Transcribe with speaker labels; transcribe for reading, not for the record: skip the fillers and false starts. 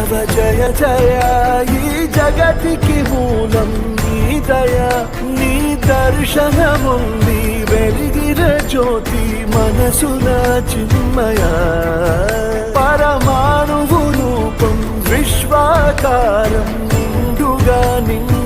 Speaker 1: మాధవ జయ జయ ఈ జగతికి మూలం నీ దయ నీ దర్శనముంది వెలిగిన జ్యోతి మనసున చిన్మయ పరమాణువు రూపం విశ్వాకారం నిండుగా నిండు